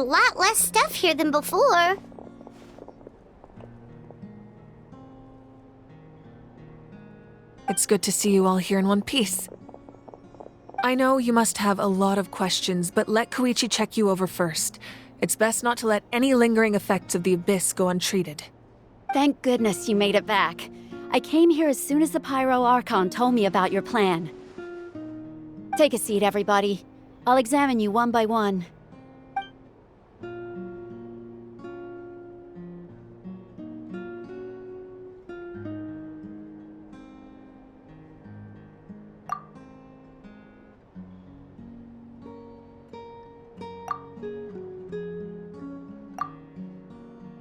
lot less stuff here than before. It's good to see you all here in one piece. I know you must have a lot of questions, but let Koichi check you over first. It's best not to let any lingering effects of the Abyss go untreated. Thank goodness you made it back. I came here as soon as the Pyro Archon told me about your plan. Take a seat, everybody. I'll examine you one by one.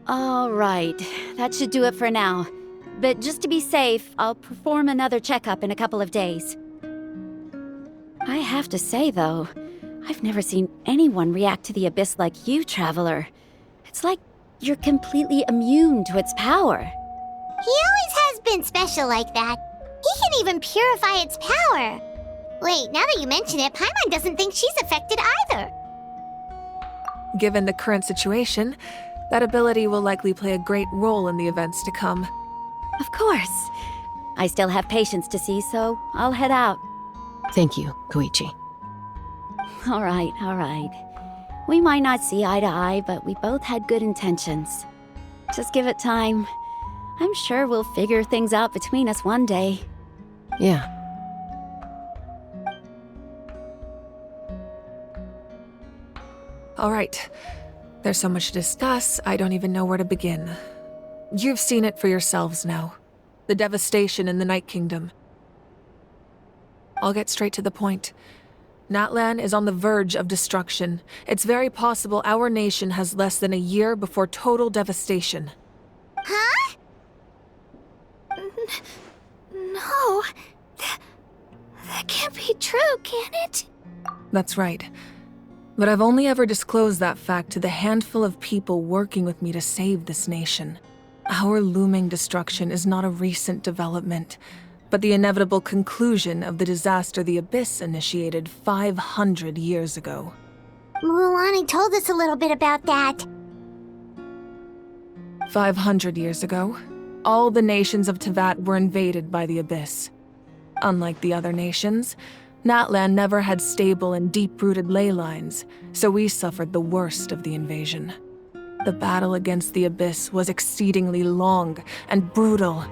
All right, that should do it for now. But just to be safe, I'll perform another checkup in a couple of days. I have to say, though, I've never seen anyone react to the Abyss like you, Traveler. It's like you're completely immune to its power. He always has been special like that. He can even purify its power. Wait, now that you mention it, Paimon doesn't think she's affected either. Given the current situation, that ability will likely play a great role in the events to come. Of course. I still have patients to see, so I'll head out. Thank you, Koichi. All right. We might not see eye to eye, but we both had good intentions. Just give it time. I'm sure we'll figure things out between us one day. Yeah. All right. There's so much to discuss, I don't even know where to begin. You've seen it for yourselves now. The devastation in the Night Kingdom. I'll get straight to the point. Natlan is on the verge of destruction. It's very possible our nation has less than a year before total devastation. Huh? No. That can't be true, can it? That's right. But I've only ever disclosed that fact to the handful of people working with me to save this nation. Our looming destruction is not a recent development, but the inevitable conclusion of the disaster the Abyss initiated 500 years ago. Mualani told us a little bit about that. 500 years ago, all the nations of Teyvat were invaded by the Abyss. Unlike the other nations, Natlan never had stable and deep-rooted ley lines, so we suffered the worst of the invasion. The battle against the Abyss was exceedingly long and brutal.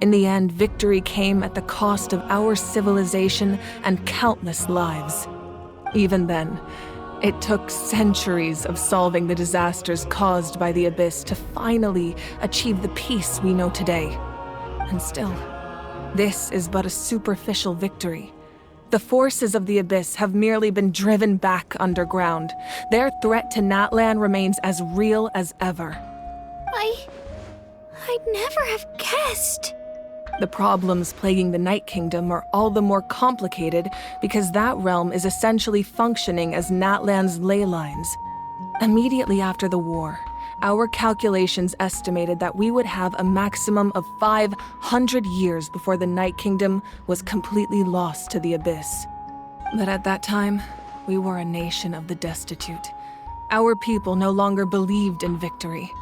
In the end, victory came at the cost of our civilization and countless lives. Even then, it took centuries of solving the disasters caused by the Abyss to finally achieve the peace we know today. And still, this is but a superficial victory. The forces of the Abyss have merely been driven back underground. Their threat to Natlan remains as real as ever. I'd never have guessed. The problems plaguing the Night Kingdom are all the more complicated because that realm is essentially functioning as Natlan's ley lines. Immediately after the war, our calculations estimated that we would have a maximum of 500 years before the Night Kingdom was completely lost to the Abyss. But at that time, we were a nation of the destitute. Our people no longer believed in victory,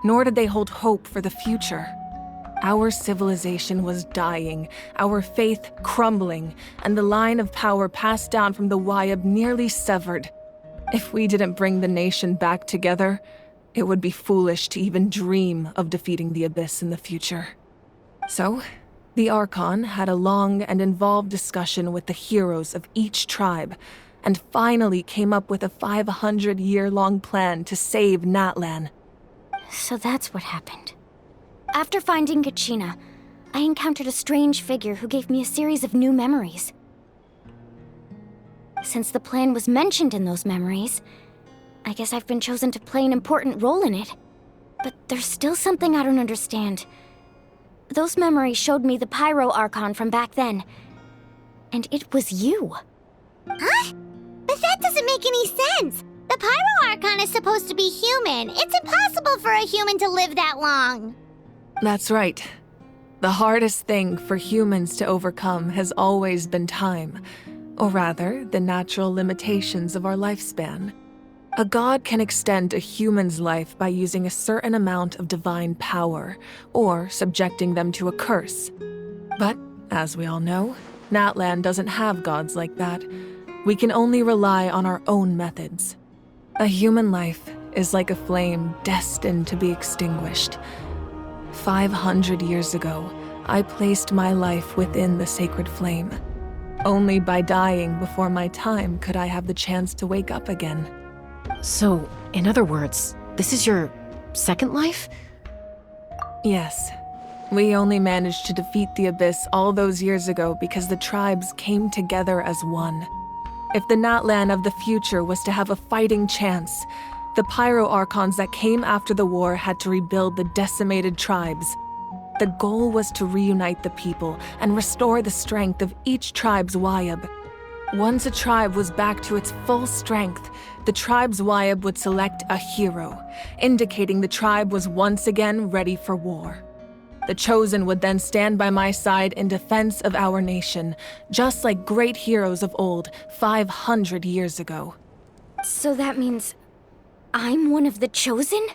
nor did they hold hope for the future. Our civilization was dying, our faith crumbling, and the line of power passed down from the Wayab nearly severed. If we didn't bring the nation back together, it would be foolish to even dream of defeating the Abyss in the future. So, the Archon had a long and involved discussion with the heroes of each tribe, and finally came up with a 500-year-long plan to save Natlan. So that's what happened. After finding Gachina, I encountered a strange figure who gave me a series of new memories. Since the plan was mentioned in those memories, I guess I've been chosen to play an important role in it. But there's still something I don't understand. Those memories showed me the Pyro Archon from back then. And it was you. Huh? But that doesn't make any sense! The Pyro Archon is supposed to be human. It's impossible for a human to live that long. That's right. The hardest thing for humans to overcome has always been time, or rather, the natural limitations of our lifespan. A god can extend a human's life by using a certain amount of divine power, or subjecting them to a curse. But, as we all know, Natlan doesn't have gods like that. We can only rely on our own methods. A human life is like a flame destined to be extinguished. 500 years ago, I placed my life within the sacred flame. Only by dying before my time could I have the chance to wake up again. So, in other words, this is your second life? Yes. We only managed to defeat the Abyss all those years ago because the tribes came together as one. If the Natlan of the future was to have a fighting chance, the Pyro Archons that came after the war had to rebuild the decimated tribes. The goal was to reunite the people and restore the strength of each tribe's Wayab. Once a tribe was back to its full strength, the tribe's Wayab would select a hero, indicating the tribe was once again ready for war. The Chosen would then stand by my side in defense of our nation, just like great heroes of old 500 years ago. So that means I'm one of the Chosen?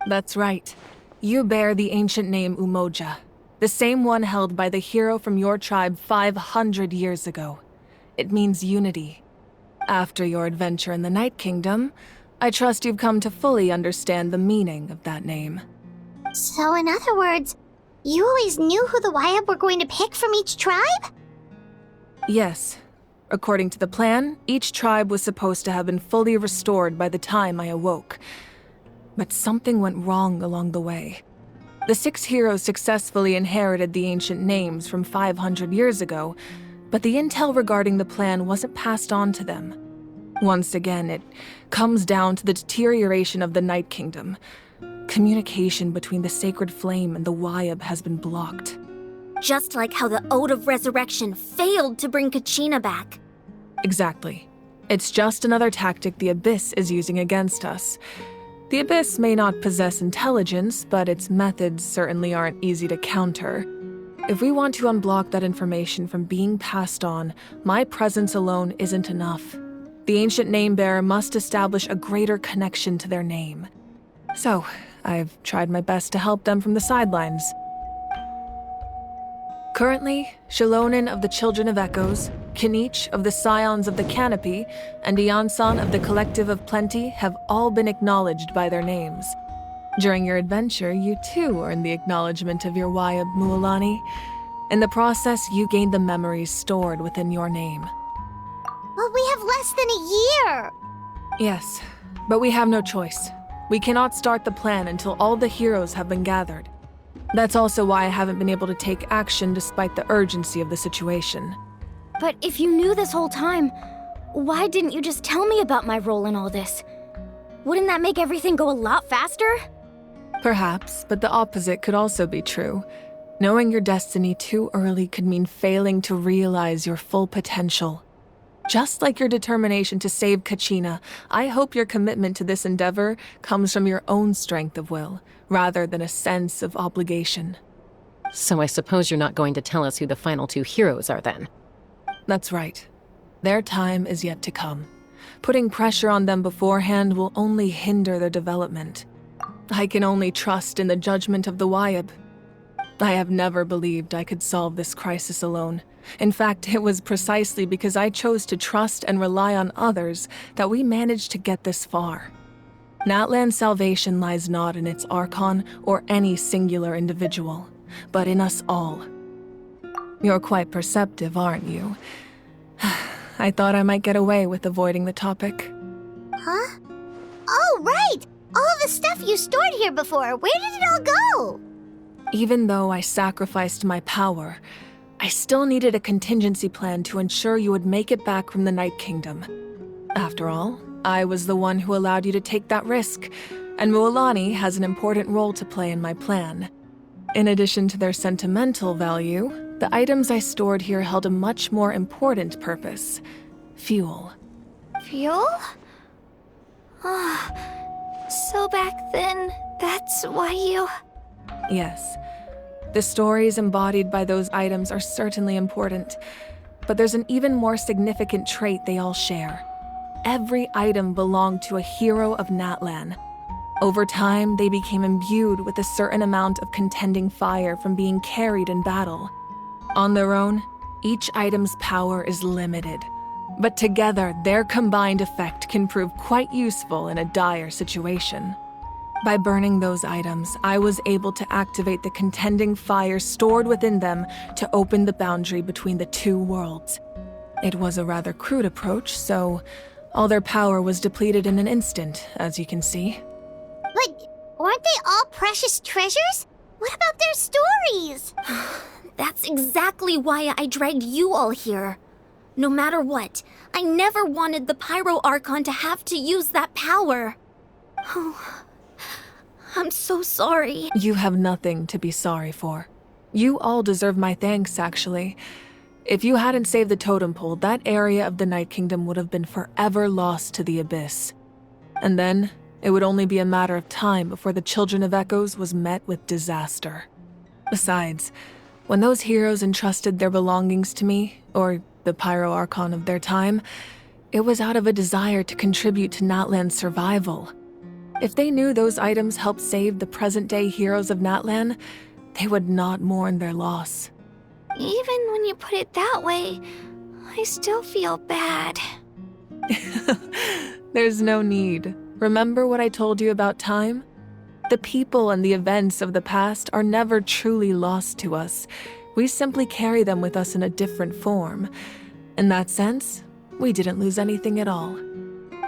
That's right. You bear the ancient name Umoja, the same one held by the hero from your tribe 500 years ago. It means unity. After your adventure in the Night Kingdom, I trust you've come to fully understand the meaning of that name. So in other words, you always knew who the Wayab were going to pick from each tribe? Yes. According to the plan, each tribe was supposed to have been fully restored by the time I awoke. But something went wrong along the way. The 6 heroes successfully inherited the ancient names from 500 years ago, but the intel regarding the plan wasn't passed on to them. Once again, it comes down to the deterioration of the Night Kingdom. Communication between the Sacred Flame and the Wayab has been blocked. Just like how the Ode of Resurrection failed to bring Kachina back. Exactly. It's just another tactic the Abyss is using against us. The Abyss may not possess intelligence, but its methods certainly aren't easy to counter. If we want to unblock that information from being passed on, my presence alone isn't enough. The ancient name-bearer must establish a greater connection to their name. So, I've tried my best to help them from the sidelines. Currently, Shilonin of the Children of Echoes, Kinich of the Scions of the Canopy, and Iansan of the Collective of Plenty have all been acknowledged by their names. During your adventure, you too earned the acknowledgement of your Wayab, Mualani. In the process, you gained the memories stored within your name. But we have less than a year! Yes, but we have no choice. We cannot start the plan until all the heroes have been gathered. That's also why I haven't been able to take action despite the urgency of the situation. But if you knew this whole time, why didn't you just tell me about my role in all this? Wouldn't that make everything go a lot faster? Perhaps, but the opposite could also be true. Knowing your destiny too early could mean failing to realize your full potential. Just like your determination to save Kachina, I hope your commitment to this endeavor comes from your own strength of will, rather than a sense of obligation. So I suppose you're not going to tell us who the final 2 heroes are then? That's right. Their time is yet to come. Putting pressure on them beforehand will only hinder their development. I can only trust in the judgment of the Wayab. I have never believed I could solve this crisis alone. In fact, it was precisely because I chose to trust and rely on others that we managed to get this far. Natlan's salvation lies not in its Archon or any singular individual, but in us all. You're quite perceptive, aren't you? I thought I might get away with avoiding the topic. Huh? Oh, right! All of the stuff you stored here before, where did it all go? Even though I sacrificed my power, I still needed a contingency plan to ensure you would make it back from the Night Kingdom. After all, I was the one who allowed you to take that risk, and Mualani has an important role to play in my plan. In addition to their sentimental value, the items I stored here held a much more important purpose: fuel. Fuel? So back then, that's why you... Yes. The stories embodied by those items are certainly important, but there's an even more significant trait they all share: every item belonged to a hero of Natlan. Over time, they became imbued with a certain amount of contending fire from being carried in battle. On their own, each item's power is limited, but together their combined effect can prove quite useful in a dire situation. By burning those items, I was able to activate the contending fire stored within them to open the boundary between the two worlds. It was a rather crude approach, so all their power was depleted in an instant, as you can see. But weren't they all precious treasures? What about their stories? That's exactly why I dragged you all here. No matter what, I never wanted the Pyro Archon to have to use that power. Oh, I'm so sorry. You have nothing to be sorry for. You all deserve my thanks, actually. If you hadn't saved the totem pole, that area of the Night Kingdom would have been forever lost to the Abyss. And then, it would only be a matter of time before the Children of Echoes was met with disaster. Besides, when those heroes entrusted their belongings to me, or the Pyro Archon of their time, it was out of a desire to contribute to Natlan's survival. If they knew those items helped save the present-day heroes of Natlan, they would not mourn their loss. Even when you put it that way, I still feel bad. There's no need. Remember what I told you about time? The people and the events of the past are never truly lost to us. We simply carry them with us in a different form. In that sense, we didn't lose anything at all.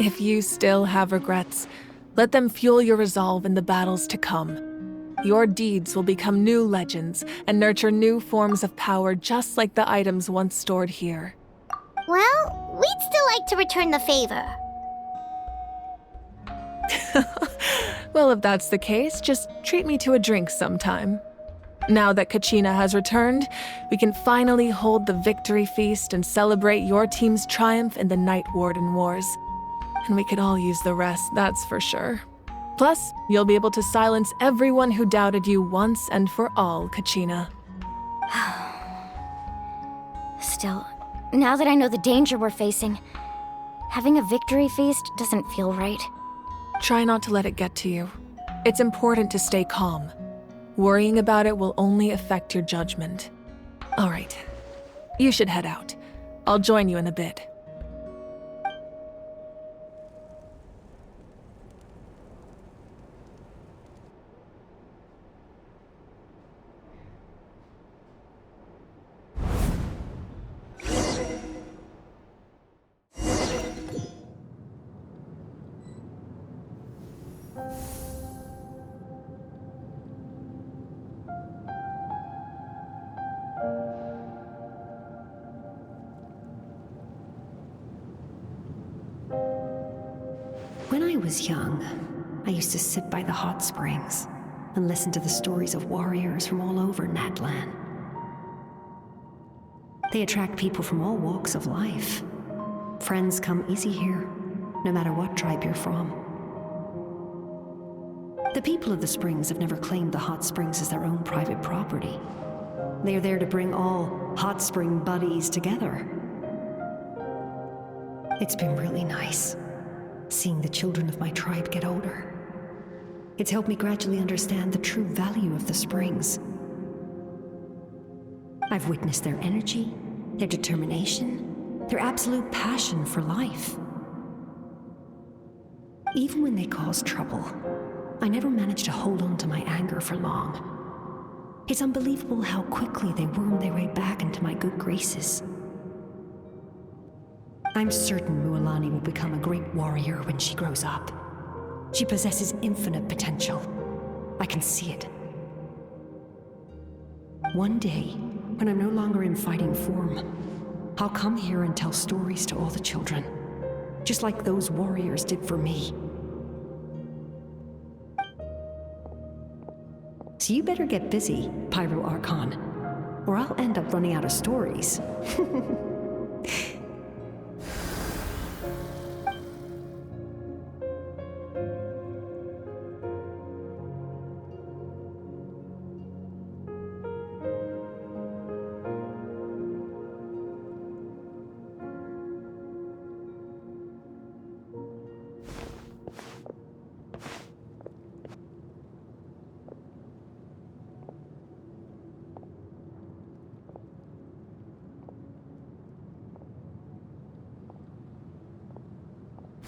If you still have regrets, let them fuel your resolve in the battles to come. Your deeds will become new legends and nurture new forms of power just like the items once stored here. Well, we'd still like to return the favor. Well, if that's the case, just treat me to a drink sometime. Now that Kachina has returned, we can finally hold the victory feast and celebrate your team's triumph in the Night Warden Wars. And we could all use the rest, that's for sure. Plus, you'll be able to silence everyone who doubted you once and for all, Kachina. Still, now that I know the danger we're facing, having a victory feast doesn't feel right. Try not to let it get to you. It's important to stay calm. Worrying about it will only affect your judgment. All right, you should head out. I'll join you in a bit. When I was young, I used to sit by the hot springs and listen to the stories of warriors from all over Natlan. They attract people from all walks of life. Friends come easy here, no matter what tribe you're from. The people of the springs have never claimed the hot springs as their own private property. They are there to bring all hot spring buddies together. It's been really nice, seeing the children of my tribe get older. It's helped me gradually understand the true value of the springs. I've witnessed their energy, their determination, their absolute passion for life. Even when they cause trouble, I never managed to hold on to my anger for long. It's unbelievable how quickly they worm their way back into my good graces. I'm certain Mualani will become a great warrior when she grows up. She possesses infinite potential. I can see it. One day, when I'm no longer in fighting form, I'll come here and tell stories to all the children, just like those warriors did for me. So you better get busy, Pyro Archon, or I'll end up running out of stories.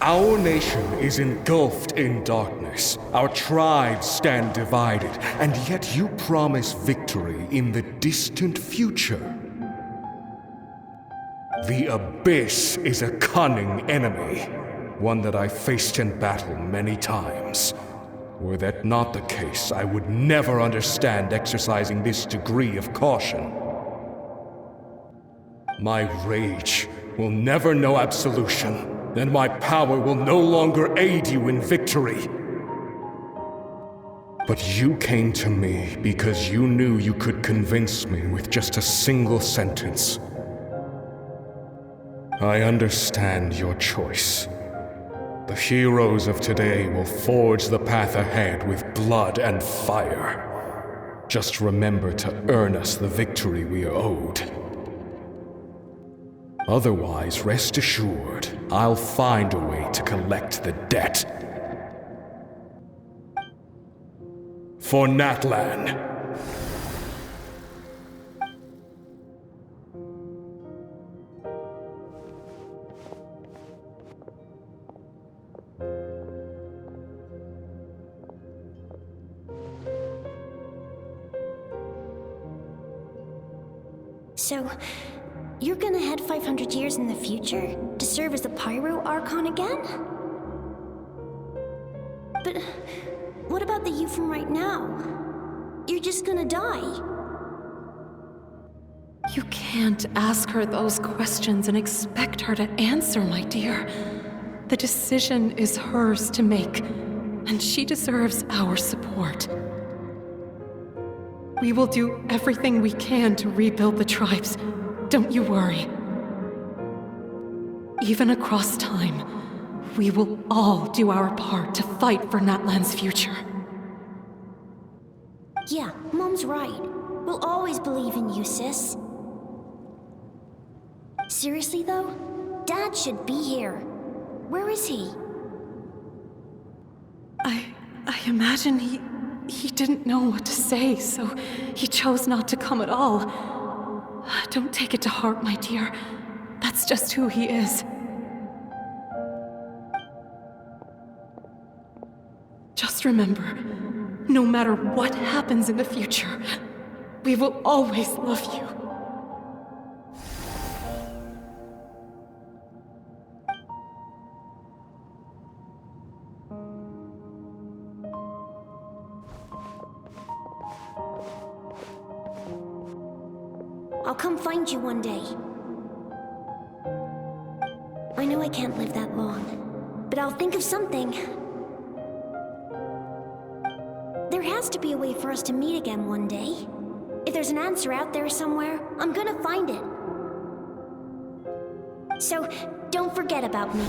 Our nation is engulfed in darkness. Our tribes stand divided, and yet you promise victory in the distant future. The Abyss is a cunning enemy, one that I faced in battle many times. Were that not the case, I would never understand exercising this degree of caution. My rage will never know absolution, and my power will no longer aid you in victory. But you came to me because you knew you could convince me with just a single sentence. I understand your choice. The heroes of today will forge the path ahead with blood and fire. Just remember to earn us the victory we are owed. Otherwise, rest assured, I'll find a way to collect the debt. For Natlan. So, you're gonna head 500 years in the future to serve as the Pyro Archon again? But what about the you from right now? You're just gonna die. You can't ask her those questions and expect her to answer, my dear. The decision is hers to make, and she deserves our support. We will do everything we can to rebuild the tribes. Don't you worry. Even across time, we will all do our part to fight for Natlan's future. Yeah, Mom's right. We'll always believe in you, sis. Seriously, though? Dad should be here. Where is he? I imagine he didn't know what to say, so he chose not to come at all. Don't take it to heart, my dear. That's just who he is. Just remember, no matter what happens in the future, we will always love you. I'll come find you one day. I know I can't live that long, but I'll think of something. There has to be a way for us to meet again one day. If there's an answer out there somewhere, I'm gonna find it. So, don't forget about me.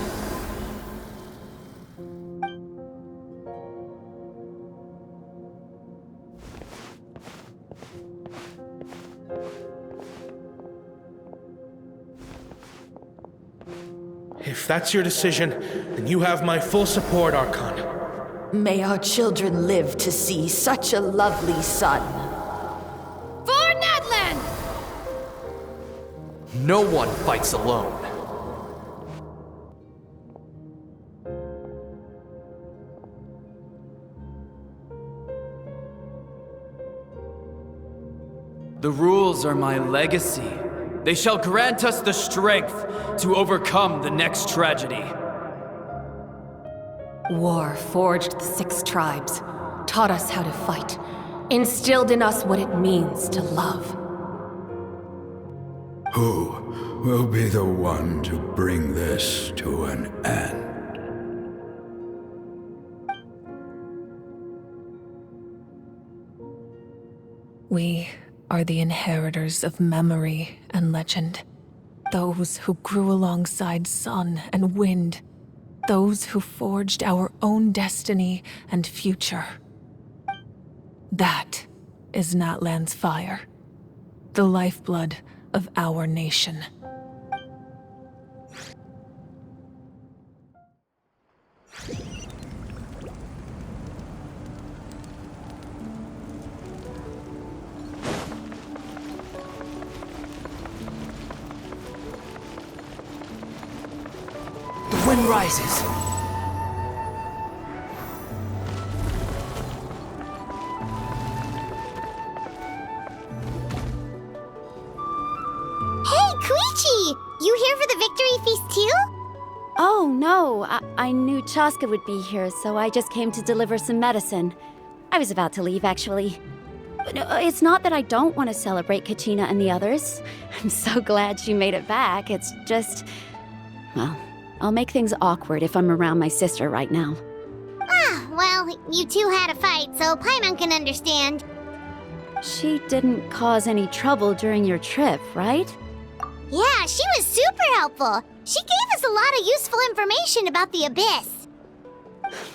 If that's your decision, then you have my full support, Archon. May our children live to see such a lovely son. For Natlan! No one fights alone. The rules are my legacy. They shall grant us the strength to overcome the next tragedy. War forged the 6 tribes, taught us how to fight, instilled in us what it means to love. Who will be the one to bring this to an end? We are the inheritors of memory and legend. Those who grew alongside sun and wind. Those who forged our own destiny and future. That is Natlan's fire. The lifeblood of our nation. The wind rises. You here for the victory feast too? Oh, no. I knew Chaska would be here, so I just came to deliver some medicine. I was about to leave, actually. But it's not that I don't want to celebrate Kachina and the others. I'm so glad she made it back. It's just... Well, I'll make things awkward if I'm around my sister right now. Ah, well, you two had a fight, so Paimon can understand. She didn't cause any trouble during your trip, right? Yeah, she was super helpful. She gave us a lot of useful information about the Abyss.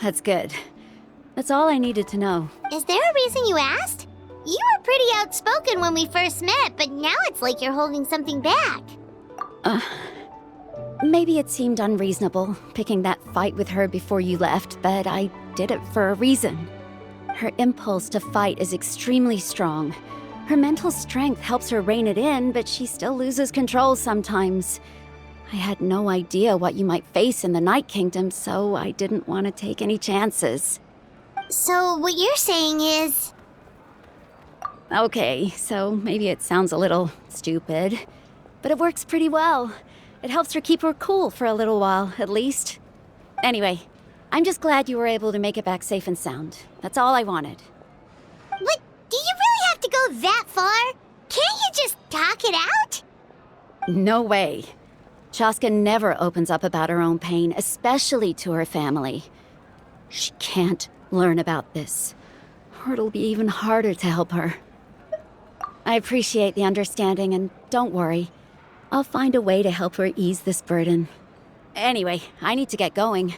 That's good. That's all I needed to know. Is there a reason you asked? You were pretty outspoken when we first met, but now it's like you're holding something back. Maybe it seemed unreasonable, picking that fight with her before you left, but I did it for a reason. Her impulse to fight is extremely strong. Her mental strength helps her rein it in, but she still loses control sometimes. I had no idea what you might face in the Night Kingdom, so I didn't want to take any chances. So what you're saying is... Okay, so maybe it sounds a little stupid, but it works pretty well. It helps her keep her cool for a little while, at least. Anyway, I'm just glad you were able to make it back safe and sound. That's all I wanted. But do you really have to go that far? Can't you just talk it out? No way. Chaska never opens up about her own pain, especially to her family. She can't learn about this, or it'll be even harder to help her. I appreciate the understanding, and don't worry. I'll find a way to help her ease this burden. Anyway, I need to get going.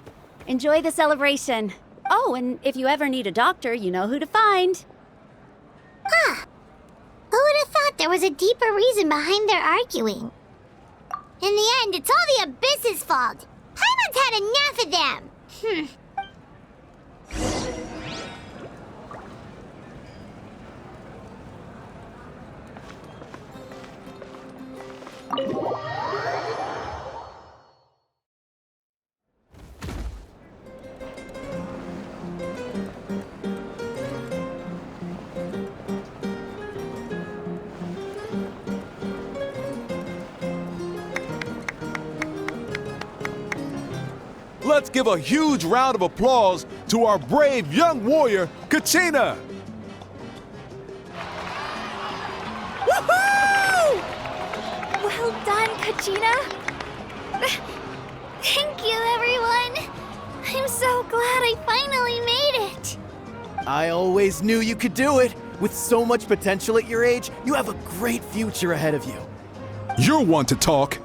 Enjoy the celebration. Oh, and if you ever need a doctor, you know who to find. Huh. Who would have thought there was a deeper reason behind their arguing? In the end, it's all the Abyss's fault. Paimon's had enough of them. Let's give a huge round of applause to our brave young warrior, Kachina! Woohoo! Well done, Kachina. Thank you, everyone. I'm so glad I finally made it. I always knew you could do it. With so much potential at your age, you have a great future ahead of you. You're one to talk.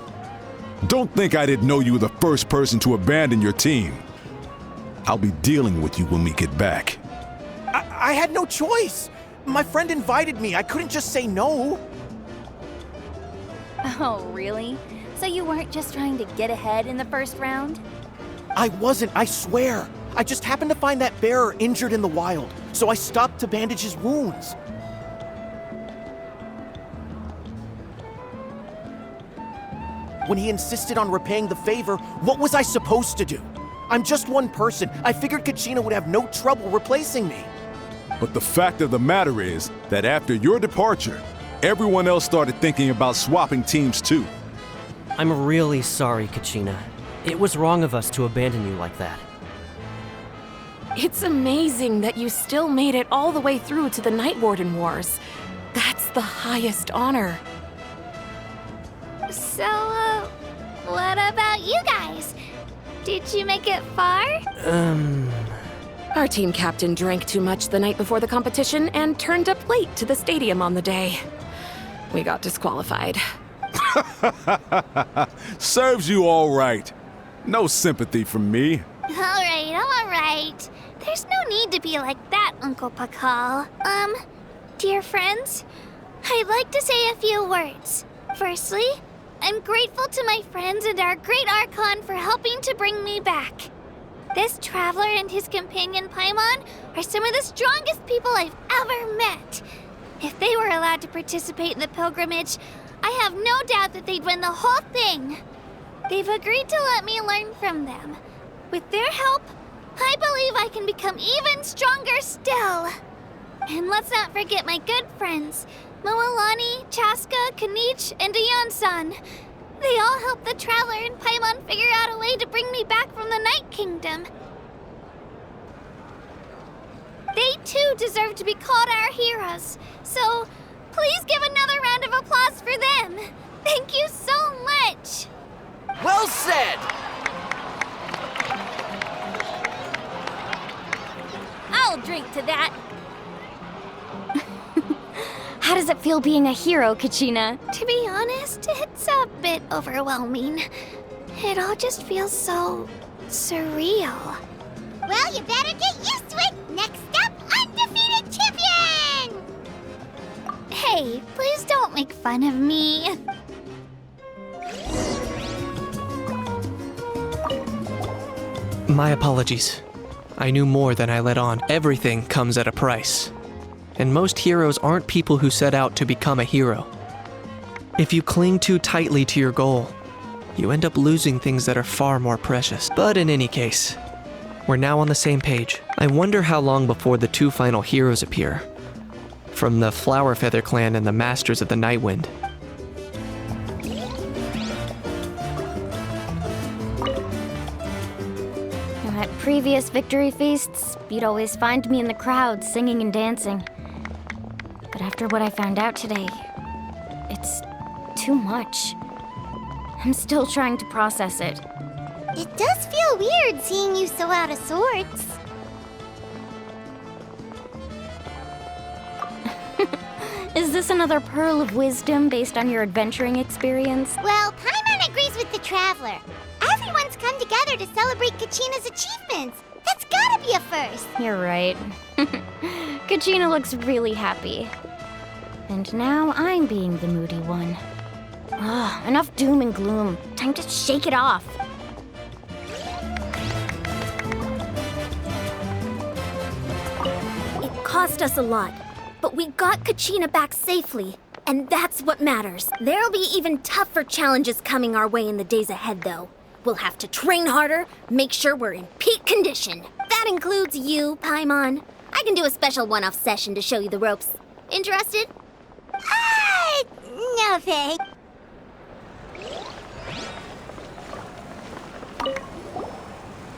Don't think I didn't know you were the first person to abandon your team. I'll be dealing with you when we get back. I had no choice. My friend invited me. I couldn't just say no. Oh, really? So you weren't just trying to get ahead in the first round? I wasn't, I swear. I just happened to find that bearer injured in the wild, so I stopped to bandage his wounds. When he insisted on repaying the favor, what was I supposed to do? I'm just one person. I figured Kachina would have no trouble replacing me. But the fact of the matter is that after your departure, everyone else started thinking about swapping teams too. I'm really sorry, Kachina. It was wrong of us to abandon you like that. It's amazing that you still made it all the way through to the Night Warden Wars. That's the highest honor. So, what about you guys? Did you make it far? Our team captain drank too much the night before the competition and turned up late to the stadium on the day. We got disqualified. Serves you all right. No sympathy from me. All right. There's no need to be like that, Uncle Pakal. Dear friends, I'd like to say a few words. Firstly, I'm grateful to my friends and our great Archon for helping to bring me back. This traveler and his companion Paimon are some of the strongest people I've ever met. If they were allowed to participate in the pilgrimage, I have no doubt that they'd win the whole thing. They've agreed to let me learn from them. With their help, I believe I can become even stronger still. And let's not forget my good friends, Moalani, Chaska, Kanich, and Ayan-san. They all helped the Traveler and Paimon figure out a way to bring me back from the Night Kingdom. They too deserve to be called our heroes, so please give another round of applause for them. Thank you so much. Well said! I'll drink to that. How does it feel being a hero, Kachina? To be honest, it's a bit overwhelming. It all just feels so surreal. Well, you better get used to it. Next up, undefeated champion! Hey, please don't make fun of me. My apologies. I knew more than I let on. Everything comes at a price. And most heroes aren't people who set out to become a hero. If you cling too tightly to your goal, you end up losing things that are far more precious. But in any case, we're now on the same page. I wonder how long before the two final heroes appear. From the Flower Feather clan and the Masters of the Night Wind. At previous victory feasts, you'd always find me in the crowd singing and dancing. But after what I found out today, it's too much. I'm still trying to process it. It does feel weird seeing you so out of sorts. Is this another pearl of wisdom based on your adventuring experience? Well, Paimon agrees with the Traveler. Everyone's come together to celebrate Kachina's achievements. That's gotta be a first. You're right. Kachina looks really happy. And now I'm being the moody one. Ugh, enough doom and gloom. Time to shake it off. It cost us a lot, but we got Kachina back safely, and that's what matters. There'll be even tougher challenges coming our way in the days ahead, though. We'll have to train harder, make sure we're in peak condition. That includes you, Paimon. I can do a special one-off session to show you the ropes. Interested? No thanks.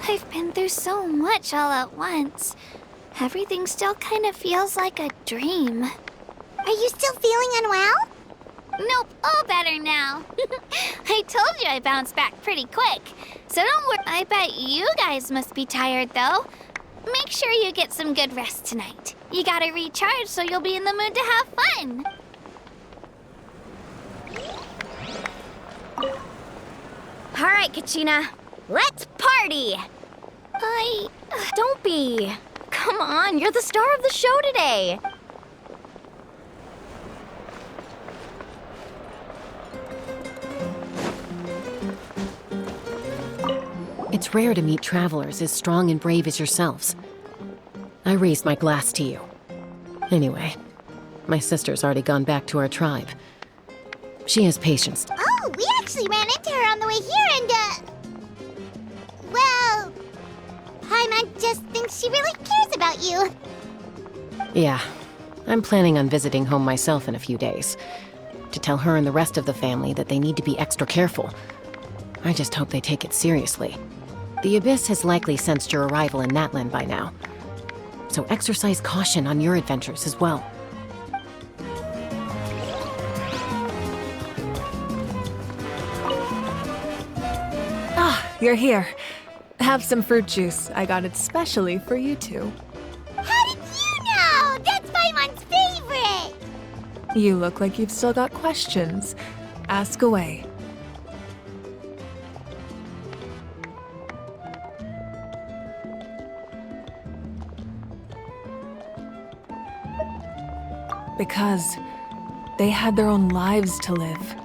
I've been through so much all at once. Everything still kind of feels like a dream. Are you still feeling unwell? Nope, all better now. I told you I bounced back pretty quick, so don't worry. I bet you guys must be tired, though. Make sure you get some good rest tonight. You gotta recharge so you'll be in the mood to have fun. All right, Kachina. Let's party! Don't be. Come on, you're the star of the show today. It's rare to meet travelers as strong and brave as yourselves. I raised my glass to you. Anyway, my sister's already gone back to our tribe. She has patience. Oh, we actually ran into her on the way here and, well, Paimon just thinks she really cares about you. Yeah, I'm planning on visiting home myself in a few days. To tell her and the rest of the family that they need to be extra careful. I just hope they take it seriously. The Abyss has likely sensed your arrival in Natlan by now. So exercise caution on your adventures as well. You're here. Have some fruit juice. I got it specially for you two. How did you know? That's Paimon's favorite! You look like you've still got questions. Ask away. Because they had their own lives to live.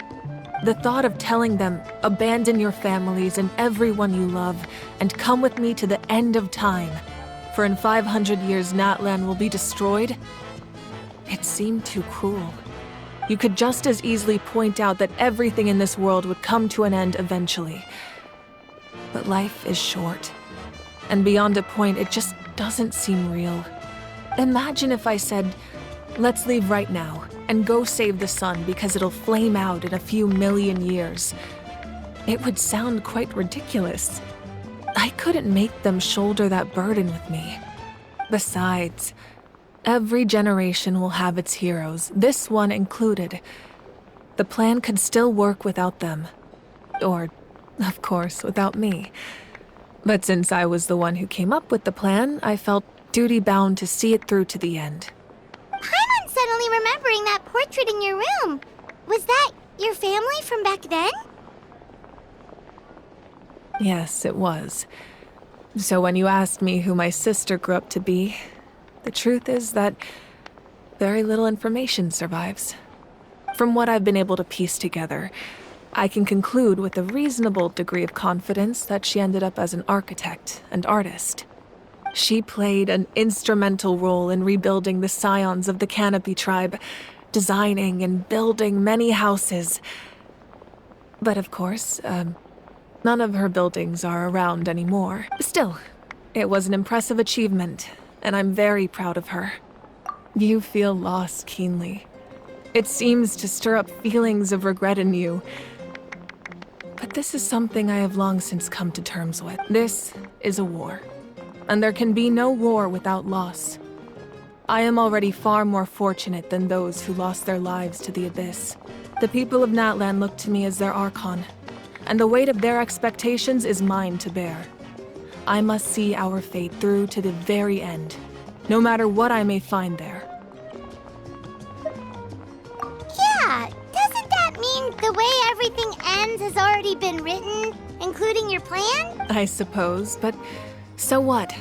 The thought of telling them, abandon your families and everyone you love, and come with me to the end of time, for in 500 years Natlan will be destroyed, it seemed too cruel. You could just as easily point out that everything in this world would come to an end eventually. But life is short, and beyond a point, it just doesn't seem real. Imagine if I said, let's leave right now and go save the sun because it'll flame out in a few million years. it would sound quite ridiculous. I couldn't make them shoulder that burden with me. Besides, every generation will have its heroes, this one included. The plan could still work without them. Or, of course, without me. But since I was the one who came up with the plan, I felt duty-bound to see it through to the end. Paimon's suddenly remembering that portrait in your room. Was that your family from back then? Yes, it was. So when you asked me who my sister grew up to be, the truth is that very little information survives. From what I've been able to piece together, I can conclude with a reasonable degree of confidence that she ended up as an architect and artist. She played an instrumental role in rebuilding the scions of the Canopy tribe, designing and building many houses. But of course, none of her buildings are around anymore. Still, it was an impressive achievement, and I'm very proud of her. You feel loss keenly. It seems to stir up feelings of regret in you. But this is something I have long since come to terms with. This is a war, and there can be no war without loss. I am already far more fortunate than those who lost their lives to the Abyss. The people of Natlan look to me as their Archon, and the weight of their expectations is mine to bear. I must see our fate through to the very end, no matter what I may find there. Yeah, doesn't that mean the way everything ends has already been written, including your plan? I suppose, but so what?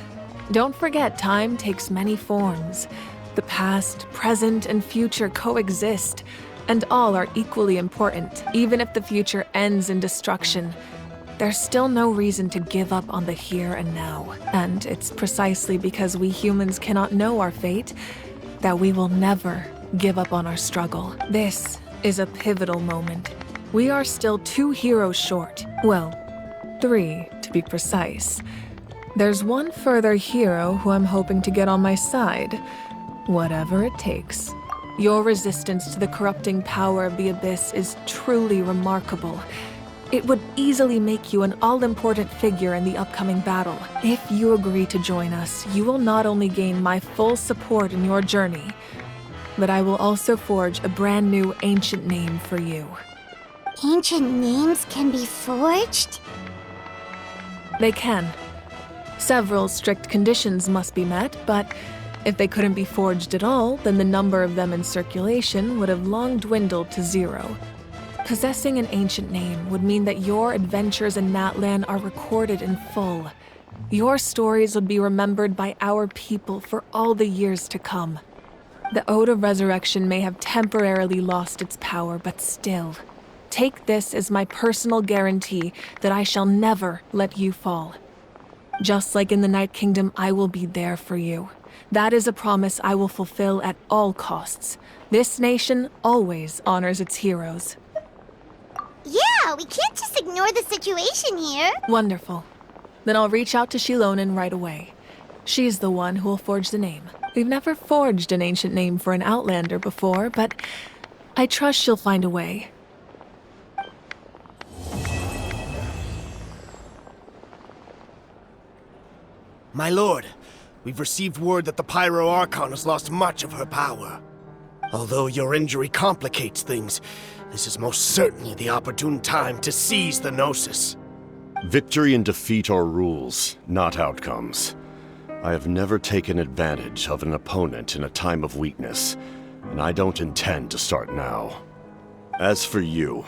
Don't forget, time takes many forms. The past, present, and future coexist, and all are equally important. Even if the future ends in destruction, there's still no reason to give up on the here and now. And it's precisely because we humans cannot know our fate that we will never give up on our struggle. This is a pivotal moment. We are still 2 heroes short. Well, 3 to be precise. There's one further hero who I'm hoping to get on my side, whatever it takes. Your resistance to the corrupting power of the Abyss is truly remarkable. It would easily make you an all-important figure in the upcoming battle. If you agree to join us, you will not only gain my full support in your journey, but I will also forge a brand new ancient name for you. Ancient names can be forged? They can. Several strict conditions must be met, but if they couldn't be forged at all, then the number of them in circulation would have long dwindled to 0. Possessing an ancient name would mean that your adventures in Natlan are recorded in full. Your stories would be remembered by our people for all the years to come. The Ode of Resurrection may have temporarily lost its power, but still, take this as my personal guarantee that I shall never let you fall. Just like in the Night Kingdom, I will be there for you. That is a promise I will fulfill at all costs. This nation always honors its heroes. Yeah, we can't just ignore the situation here. Wonderful. Then I'll reach out to Shilonen right away. She's the one who will forge the name. We've never forged an ancient name for an Outlander before, but I trust she'll find a way. My lord, we've received word that the Pyro Archon has lost much of her power. Although your injury complicates things, this is most certainly the opportune time to seize the Gnosis. Victory and defeat are rules, not outcomes. I have never taken advantage of an opponent in a time of weakness, and I don't intend to start now. As for you,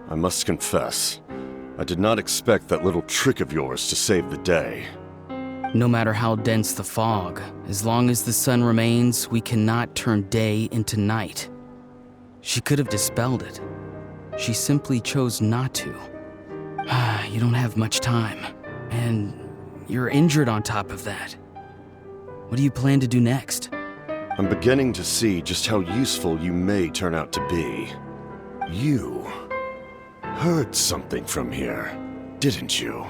I must confess, I did not expect that little trick of yours to save the day. No matter how dense the fog, as long as the sun remains, we cannot turn day into night. She could have dispelled it. She simply chose not to. You don't have much time, and you're injured on top of that. What do you plan to do next? I'm beginning to see just how useful you may turn out to be. You heard something from here, didn't you?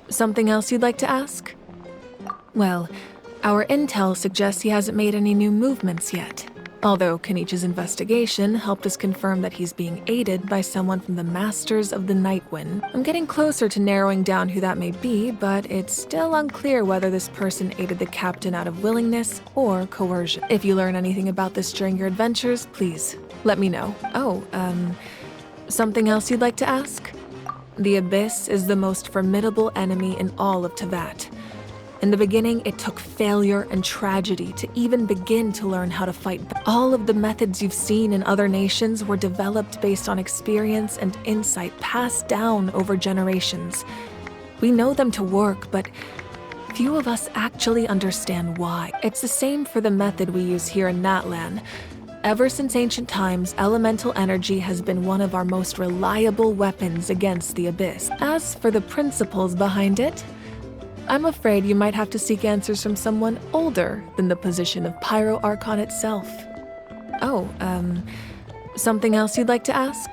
something else you'd like to ask? Well, our intel suggests he hasn't made any new movements yet. Although Kenichi's investigation helped us confirm that he's being aided by someone from the Masters of the Nightwind. I'm getting closer to narrowing down who that may be, but it's still unclear whether this person aided the captain out of willingness or coercion. If you learn anything about this during your adventures, please let me know. Oh, something else you'd like to ask? The Abyss is the most formidable enemy in all of Tevat. In the beginning, it took failure and tragedy to even begin to learn how to fight. All of the methods you've seen in other nations were developed based on experience and insight passed down over generations. We know them to work, but few of us actually understand why. It's the same for the method we use here in Natlan. Ever since ancient times, elemental energy has been one of our most reliable weapons against the Abyss. As for the principles behind it, I'm afraid you might have to seek answers from someone older than the position of Pyro Archon itself. Oh, something else you'd like to ask?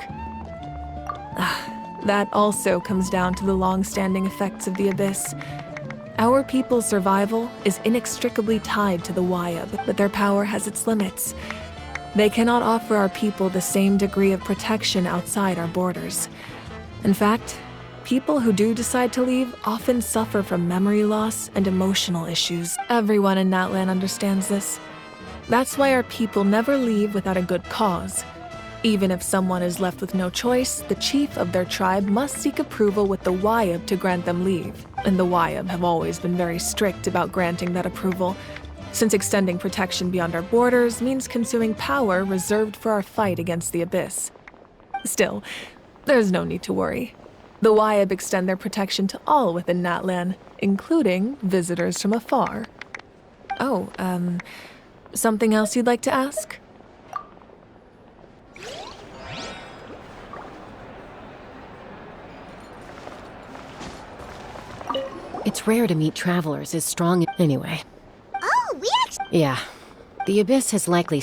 That also comes down to the long-standing effects of the Abyss. Our people's survival is inextricably tied to the Wyab, but their power has its limits. They cannot offer our people the same degree of protection outside our borders. In fact, people who do decide to leave often suffer from memory loss and emotional issues. Everyone in Natlan understands this. That's why our people never leave without a good cause. Even if someone is left with no choice, the chief of their tribe must seek approval with the Wyab to grant them leave. And the Wyab have always been very strict about granting that approval, since extending protection beyond our borders means consuming power reserved for our fight against the Abyss. Still, there's no need to worry. The Wyab extend their protection to all within Natlan, including visitors from afar. Oh, something else you'd like to ask? It's rare to meet travelers as strong anyway. Oh, we actually... Yeah. The Abyss has likely